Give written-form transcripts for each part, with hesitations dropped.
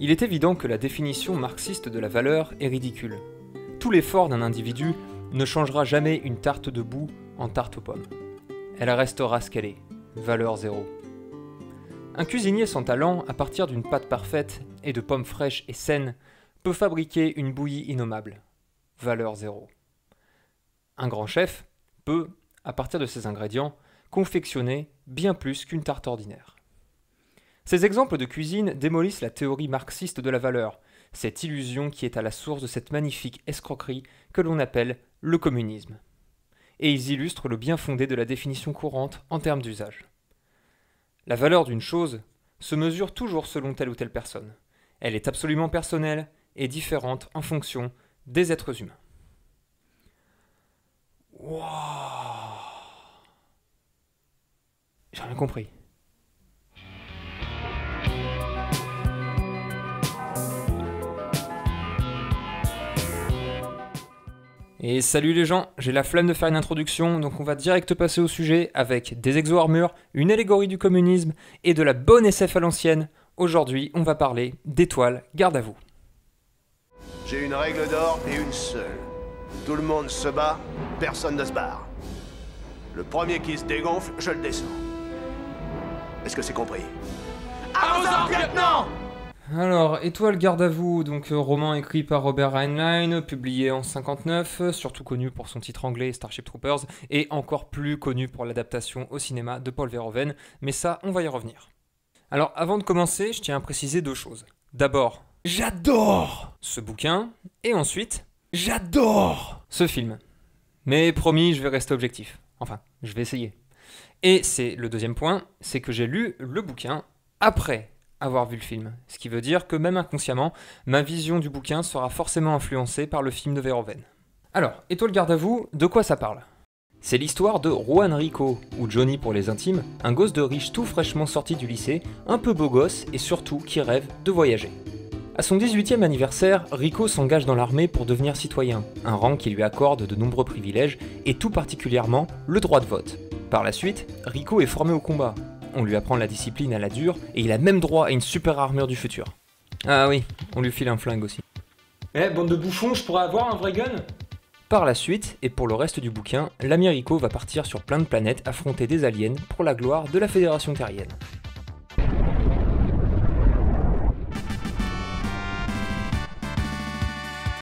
Il est évident que la définition marxiste de la valeur est ridicule. Tout l'effort d'un individu ne changera jamais une tarte de boue en tarte aux pommes. Elle restera ce qu'elle est, valeur zéro. Un cuisinier sans talent, à partir d'une pâte parfaite et de pommes fraîches et saines, peut fabriquer une bouillie innommable, valeur zéro. Un grand chef peut, à partir de ces ingrédients, confectionner bien plus qu'une tarte ordinaire. Ces exemples de cuisine démolissent la théorie marxiste de la valeur, cette illusion qui est à la source de cette magnifique escroquerie que l'on appelle le communisme. Et ils illustrent le bien fondé de la définition courante en termes d'usage. La valeur d'une chose se mesure toujours selon telle ou telle personne. Elle est absolument personnelle et différente en fonction des êtres humains. Wouah! J'ai rien compris. Et salut les gens, j'ai la flemme de faire une introduction, donc on va direct passer au sujet avec des exo-armures, une allégorie du communisme et de la bonne SF à l'ancienne. Aujourd'hui, on va parler d'étoiles, garde à vous. J'ai une règle d'or et une seule. Tout le monde se bat, personne ne se barre. Le premier qui se dégonfle, je le descends. Est-ce que c'est compris? À vos ordres, lieutenant! Alors, Étoile garde à vous, donc roman écrit par Robert Heinlein, publié en 1959, surtout connu pour son titre anglais Starship Troopers, et encore plus connu pour l'adaptation au cinéma de Paul Verhoeven, mais ça, on va y revenir. Alors, avant de commencer, je tiens à préciser deux choses. D'abord, j'adore ce bouquin, et ensuite, j'adore ce film. Mais promis, je vais rester objectif. Enfin, je vais essayer. Et c'est le deuxième point, c'est que j'ai lu le bouquin après avoir vu le film. Ce qui veut dire que même inconsciemment, ma vision du bouquin sera forcément influencée par le film de Verhoeven. Alors, Étoile garde à vous, de quoi ça parle? C'est l'histoire de Juan Rico, ou Johnny pour les intimes, un gosse de riche tout fraîchement sorti du lycée, un peu beau gosse et surtout qui rêve de voyager. À son 18e anniversaire, Rico s'engage dans l'armée pour devenir citoyen, un rang qui lui accorde de nombreux privilèges et tout particulièrement le droit de vote. Par la suite, Rico est formé au combat. On lui apprend la discipline à la dure, et il a même droit à une super armure du futur. Ah oui, on lui file un flingue aussi. Eh, bande de bouffons, je pourrais avoir un vrai gun? Par la suite, et pour le reste du bouquin, l'ami Rico va partir sur plein de planètes affronter des aliens pour la gloire de la Fédération terrienne.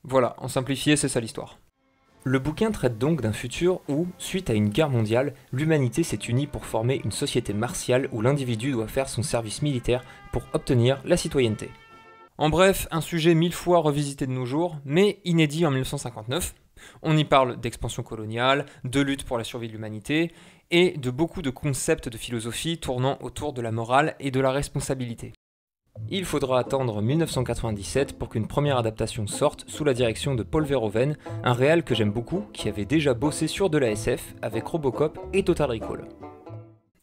Voilà, en simplifié, c'est ça l'histoire. Le bouquin traite donc d'un futur où, suite à une guerre mondiale, l'humanité s'est unie pour former une société martiale où l'individu doit faire son service militaire pour obtenir la citoyenneté. En bref, un sujet 1000 fois revisité de nos jours, mais inédit en 1959. On y parle d'expansion coloniale, de lutte pour la survie de l'humanité, et de beaucoup de concepts de philosophie tournant autour de la morale et de la responsabilité. Il faudra attendre 1997 pour qu'une première adaptation sorte sous la direction de Paul Verhoeven, un réal que j'aime beaucoup, qui avait déjà bossé sur de la SF avec Robocop et Total Recall.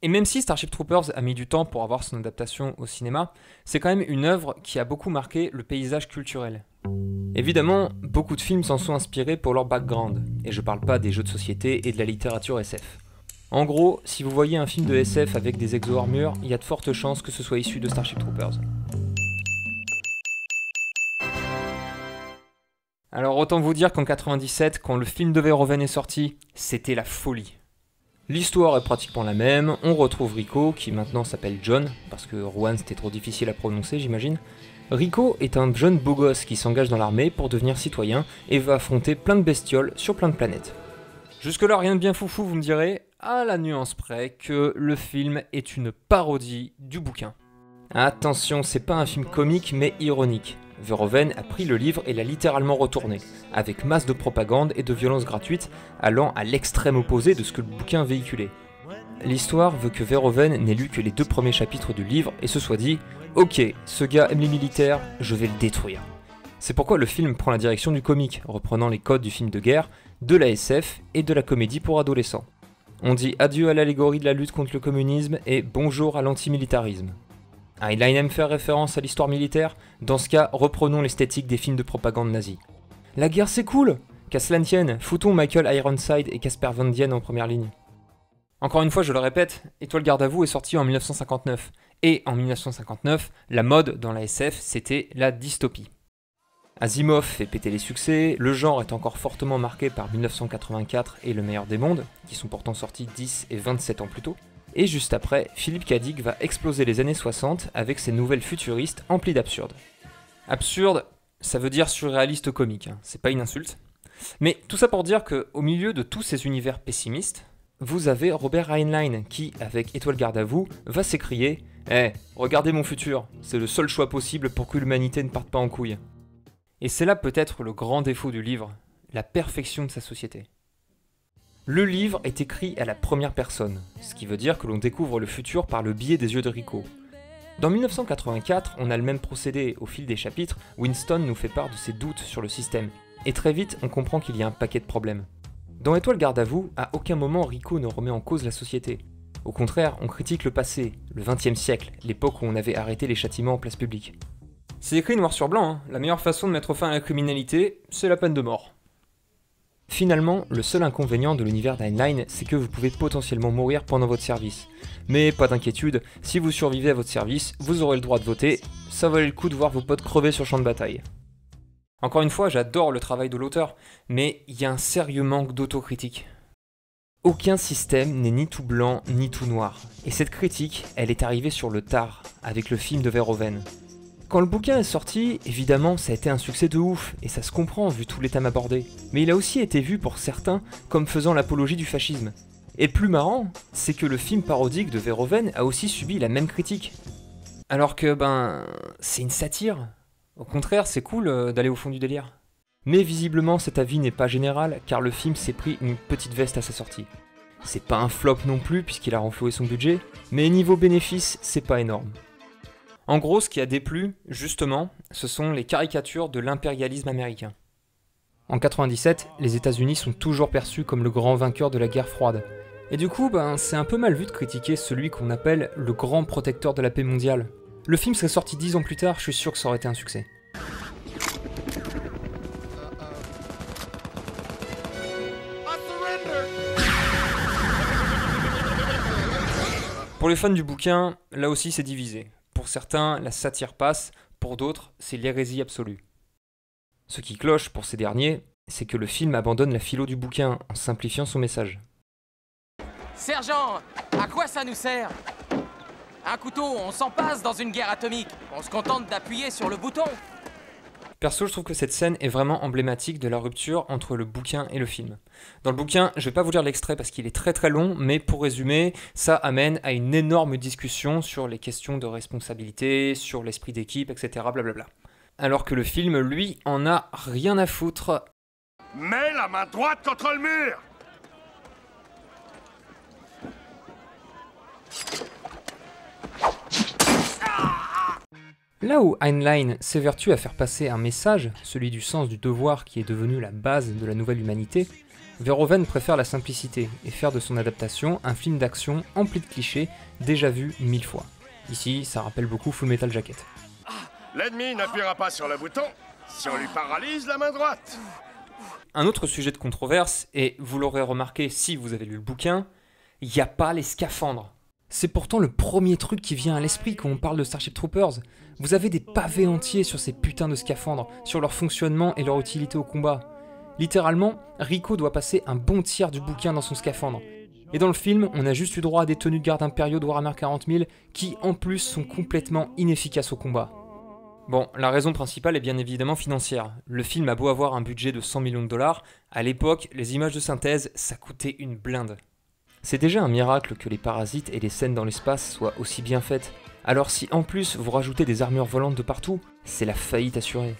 Et même si Starship Troopers a mis du temps pour avoir son adaptation au cinéma, c'est quand même une œuvre qui a beaucoup marqué le paysage culturel. Évidemment, beaucoup de films s'en sont inspirés pour leur background, et je parle pas des jeux de société et de la littérature SF. En gros, si vous voyez un film de SF avec des exo-armures, il y a de fortes chances que ce soit issu de Starship Troopers. Alors autant vous dire qu'en 97, quand le film de Verhoeven est sorti, c'était la folie. L'histoire est pratiquement la même, on retrouve Rico, qui maintenant s'appelle John, parce que Juan c'était trop difficile à prononcer j'imagine. Rico est un jeune beau gosse qui s'engage dans l'armée pour devenir citoyen et va affronter plein de bestioles sur plein de planètes. Jusque-là rien de bien foufou vous me direz, à la nuance près que le film est une parodie du bouquin. Attention, c'est pas un film comique mais ironique. Verhoeven a pris le livre et l'a littéralement retourné, avec masse de propagande et de violence gratuite, allant à l'extrême opposé de ce que le bouquin véhiculait. L'histoire veut que Verhoeven n'ait lu que les 2 premiers chapitres du livre et se soit dit « Ok, ce gars aime les militaires, je vais le détruire ». C'est pourquoi le film prend la direction du comique, reprenant les codes du film de guerre, de la SF et de la comédie pour adolescents. On dit adieu à l'allégorie de la lutte contre le communisme et bonjour à l'antimilitarisme. Heinlein aime faire référence à l'histoire militaire, dans ce cas, reprenons l'esthétique des films de propagande nazie. La guerre c'est cool! Qu'à cela ne tienne, foutons Michael Ironside et Casper Van Dien en première ligne. Encore une fois, je le répète, Étoile garde à vous est sorti en 1959. Et en 1959, la mode dans la SF, c'était la dystopie. Asimov fait péter les succès, le genre est encore fortement marqué par 1984 et Le meilleur des mondes, qui sont pourtant sortis 10 et 27 ans plus tôt. Et juste après, Philippe K. Dick va exploser les années 60 avec ses nouvelles futuristes emplies d'absurde. Absurde, ça veut dire surréaliste comique, c'est pas une insulte. Mais tout ça pour dire qu'au milieu de tous ces univers pessimistes, vous avez Robert Heinlein qui, avec Étoile garde à vous, va s'écrier « Eh, regardez mon futur, c'est le seul choix possible pour que l'humanité ne parte pas en couille ». Et c'est là peut-être le grand défaut du livre, la perfection de sa société. Le livre est écrit à la première personne, ce qui veut dire que l'on découvre le futur par le biais des yeux de Rico. Dans 1984, on a le même procédé. Au fil des chapitres, Winston nous fait part de ses doutes sur le système, et très vite on comprend qu'il y a un paquet de problèmes. Dans Étoile garde à vous, à aucun moment Rico ne remet en cause la société. Au contraire, on critique le passé, le XXe siècle, l'époque où on avait arrêté les châtiments en place publique. C'est écrit noir sur blanc, hein. La meilleure façon de mettre fin à la criminalité, c'est la peine de mort. Finalement, le seul inconvénient de l'univers d'Heinlein, c'est que vous pouvez potentiellement mourir pendant votre service. Mais pas d'inquiétude, si vous survivez à votre service, vous aurez le droit de voter, ça valait le coup de voir vos potes crever sur champ de bataille. Encore une fois, j'adore le travail de l'auteur, mais il y a un sérieux manque d'autocritique. Aucun système n'est ni tout blanc ni tout noir, et cette critique, elle est arrivée sur le tard, avec le film de Verhoeven. Quand le bouquin est sorti, évidemment ça a été un succès de ouf, et ça se comprend vu tous les thèmes abordés, mais il a aussi été vu pour certains comme faisant l'apologie du fascisme. Et le plus marrant, c'est que le film parodique de Verhoeven a aussi subi la même critique. Alors que, c'est une satire. Au contraire, c'est cool d'aller au fond du délire. Mais visiblement cet avis n'est pas général, car le film s'est pris une petite veste à sa sortie. C'est pas un flop non plus, puisqu'il a renfloué son budget, mais niveau bénéfice, c'est pas énorme. En gros, ce qui a déplu, justement, ce sont les caricatures de l'impérialisme américain. En 97, les États-Unis sont toujours perçus comme le grand vainqueur de la guerre froide. Et du coup, c'est un peu mal vu de critiquer celui qu'on appelle le grand protecteur de la paix mondiale. Le film serait sorti 10 ans plus tard, je suis sûr que ça aurait été un succès. Pour les fans du bouquin, là aussi c'est divisé. Pour certains, la satire passe, pour d'autres, c'est l'hérésie absolue. Ce qui cloche pour ces derniers, c'est que le film abandonne la philo du bouquin en simplifiant son message. Sergent, à quoi ça nous sert? Un couteau, on s'en passe dans une guerre atomique. On se contente d'appuyer sur le bouton. Perso, je trouve que cette scène est vraiment emblématique de la rupture entre le bouquin et le film. Dans le bouquin, je vais pas vous lire l'extrait parce qu'il est très très long, mais pour résumer, ça amène à une énorme discussion sur les questions de responsabilité, sur l'esprit d'équipe, etc. blablabla. Alors que le film, lui, en a rien à foutre. Mets la main droite contre le mur! Là où Heinlein s'évertue à faire passer un message, celui du sens du devoir qui est devenu la base de la nouvelle humanité, Verhoeven préfère la simplicité et faire de son adaptation un film d'action empli de clichés déjà vu 1000 fois. Ici, ça rappelle beaucoup Full Metal Jacket. L'ennemi n'appuiera pas sur le bouton si on lui paralyse la main droite. Un autre sujet de controverse, et vous l'aurez remarqué si vous avez lu le bouquin, il n'y a pas les scaphandres. C'est pourtant le premier truc qui vient à l'esprit quand on parle de Starship Troopers. Vous avez des pavés entiers sur ces putains de scaphandres, sur leur fonctionnement et leur utilité au combat. Littéralement, Rico doit passer un bon tiers du bouquin dans son scaphandre. Et dans le film, on a juste eu droit à des tenues de garde impériaux de Warhammer 40 000 qui, en plus, sont complètement inefficaces au combat. Bon, la raison principale est bien évidemment financière. Le film a beau avoir un budget de 100 millions de dollars, à l'époque, les images de synthèse, ça coûtait une blinde. C'est déjà un miracle que les parasites et les scènes dans l'espace soient aussi bien faites. Alors si en plus vous rajoutez des armures volantes de partout, c'est la faillite assurée.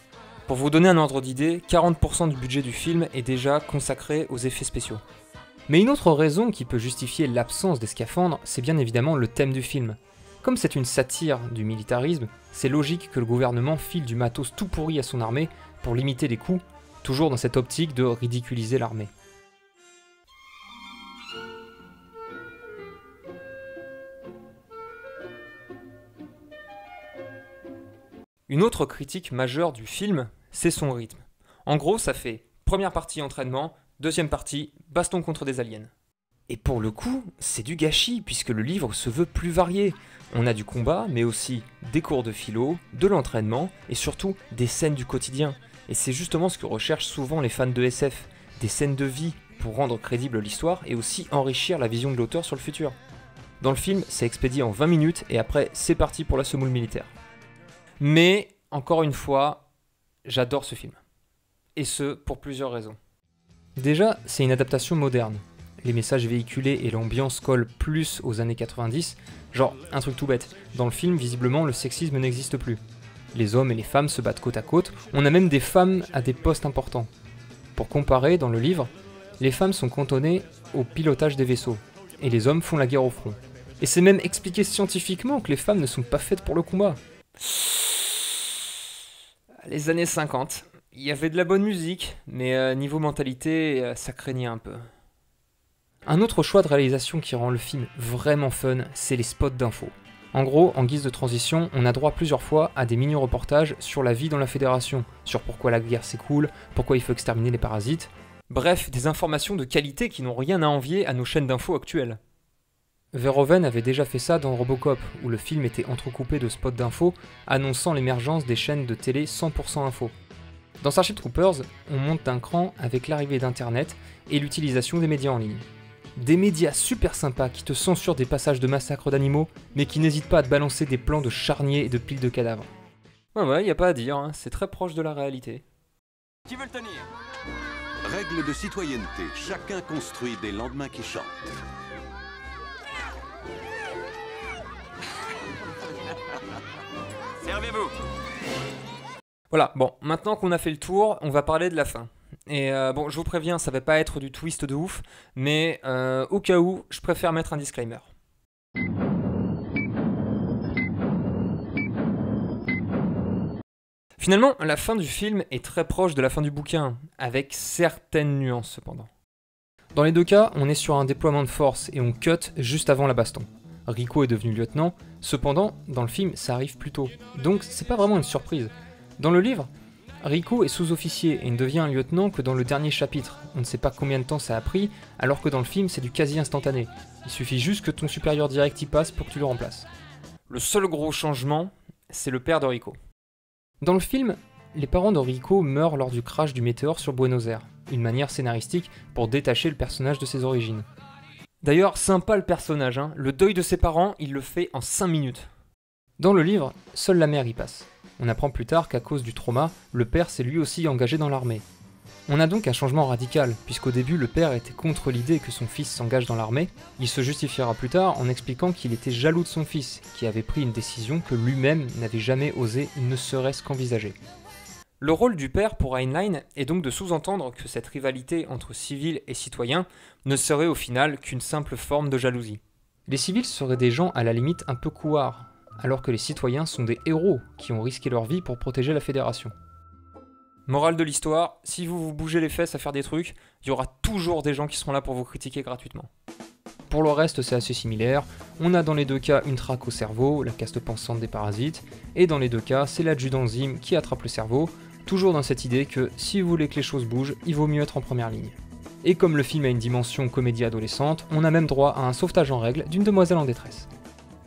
Pour vous donner un ordre d'idée, 40% du budget du film est déjà consacré aux effets spéciaux. Mais une autre raison qui peut justifier l'absence des scaphandres, c'est bien évidemment le thème du film. Comme c'est une satire du militarisme, c'est logique que le gouvernement file du matos tout pourri à son armée pour limiter les coûts, toujours dans cette optique de ridiculiser l'armée. Une autre critique majeure du film, c'est son rythme. En gros, ça fait première partie entraînement, deuxième partie baston contre des aliens. Et pour le coup, c'est du gâchis puisque le livre se veut plus varié. On a du combat, mais aussi des cours de philo, de l'entraînement et surtout des scènes du quotidien. Et c'est justement ce que recherchent souvent les fans de SF, des scènes de vie pour rendre crédible l'histoire et aussi enrichir la vision de l'auteur sur le futur. Dans le film, c'est expédié en 20 minutes et après, c'est parti pour la semoule militaire. Mais, encore une fois, j'adore ce film. Et ce, pour plusieurs raisons. Déjà, c'est une adaptation moderne. Les messages véhiculés et l'ambiance collent plus aux années 90. Genre, un truc tout bête, dans le film, visiblement, le sexisme n'existe plus. Les hommes et les femmes se battent côte à côte, on a même des femmes à des postes importants. Pour comparer, dans le livre, les femmes sont cantonnées au pilotage des vaisseaux, et les hommes font la guerre au front. Et c'est même expliqué scientifiquement que les femmes ne sont pas faites pour le combat. Les années 50, il y avait de la bonne musique, mais niveau mentalité, ça craignait un peu. Un autre choix de réalisation qui rend le film vraiment fun, c'est les spots d'infos. En gros, en guise de transition, on a droit plusieurs fois à des mini-reportages sur la vie dans la Fédération, sur pourquoi la guerre s'écoule, pourquoi il faut exterminer les parasites. Bref, des informations de qualité qui n'ont rien à envier à nos chaînes d'infos actuelles. Verhoeven avait déjà fait ça dans Robocop, où le film était entrecoupé de spots d'infos annonçant l'émergence des chaînes de télé 100% info. Dans Starship Troopers, on monte d'un cran avec l'arrivée d'Internet et l'utilisation des médias en ligne. Des médias super sympas qui te censurent des passages de massacres d'animaux, mais qui n'hésitent pas à te balancer des plans de charniers et de piles de cadavres. Ouais, y a pas à dire, hein, c'est très proche de la réalité. Qui veut le tenir? Règle de citoyenneté, chacun construit des lendemains qui chantent. Servez-vous. Voilà, bon, maintenant qu'on a fait le tour, on va parler de la fin. Et bon, je vous préviens, ça va pas être du twist de ouf, mais au cas où, je préfère mettre un disclaimer. Finalement, la fin du film est très proche de la fin du bouquin, avec certaines nuances cependant. Dans les deux cas, on est sur un déploiement de force et on cut juste avant la baston. Rico est devenu lieutenant, cependant, dans le film, ça arrive plus tôt, donc c'est pas vraiment une surprise. Dans le livre, Rico est sous-officier et ne devient lieutenant que dans le dernier chapitre. On ne sait pas combien de temps ça a pris, alors que dans le film c'est du quasi instantané. Il suffit juste que ton supérieur direct y passe pour que tu le remplaces. Le seul gros changement, c'est le père de Rico. Dans le film, les parents de Rico meurent lors du crash du météore sur Buenos Aires, une manière scénaristique pour détacher le personnage de ses origines. D'ailleurs, sympa le personnage, hein. Le deuil de ses parents, il le fait en 5 minutes. Dans le livre, seule la mère y passe. On apprend plus tard qu'à cause du trauma, le père s'est lui aussi engagé dans l'armée. On a donc un changement radical, puisqu'au début le père était contre l'idée que son fils s'engage dans l'armée. Il se justifiera plus tard en expliquant qu'il était jaloux de son fils, qui avait pris une décision que lui-même n'avait jamais osé ne serait-ce qu'envisager. Le rôle du père pour Heinlein est donc de sous-entendre que cette rivalité entre civils et citoyens ne serait au final qu'une simple forme de jalousie. Les civils seraient des gens à la limite un peu couards, alors que les citoyens sont des héros qui ont risqué leur vie pour protéger la Fédération. Morale de l'histoire, si vous vous bougez les fesses à faire des trucs, il y aura toujours des gens qui seront là pour vous critiquer gratuitement. Pour le reste, c'est assez similaire. On a dans les deux cas une traque au cerveau, la caste pensante des parasites, et dans les deux cas, c'est l'adjudant Zim qui attrape le cerveau, toujours dans cette idée que si vous voulez que les choses bougent, il vaut mieux être en première ligne. Et comme le film a une dimension comédie adolescente, on a même droit à un sauvetage en règle d'une demoiselle en détresse.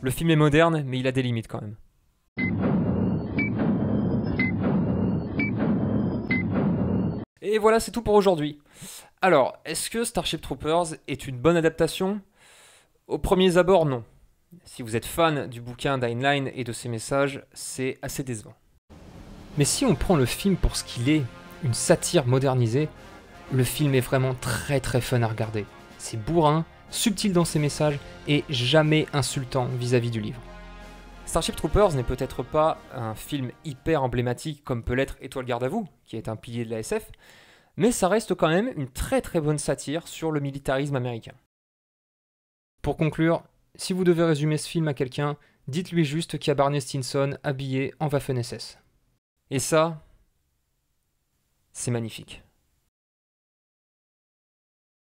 Le film est moderne, mais il a des limites quand même. Et voilà, c'est tout pour aujourd'hui. Alors, est-ce que Starship Troopers est une bonne adaptation? Au premier abord, non. Si vous êtes fan du bouquin d'Heinlein et de ses messages, c'est assez décevant. Mais si on prend le film pour ce qu'il est, une satire modernisée, le film est vraiment très très fun à regarder. C'est bourrin, subtil dans ses messages et jamais insultant vis-à-vis du livre. Starship Troopers n'est peut-être pas un film hyper emblématique comme peut l'être Étoile garde à vous, qui est un pilier de la SF, mais ça reste quand même une très très bonne satire sur le militarisme américain. Pour conclure, si vous devez résumer ce film à quelqu'un, dites-lui juste qu'il y a Barney Stinson habillé en Waffen-SS. Et ça, c'est magnifique.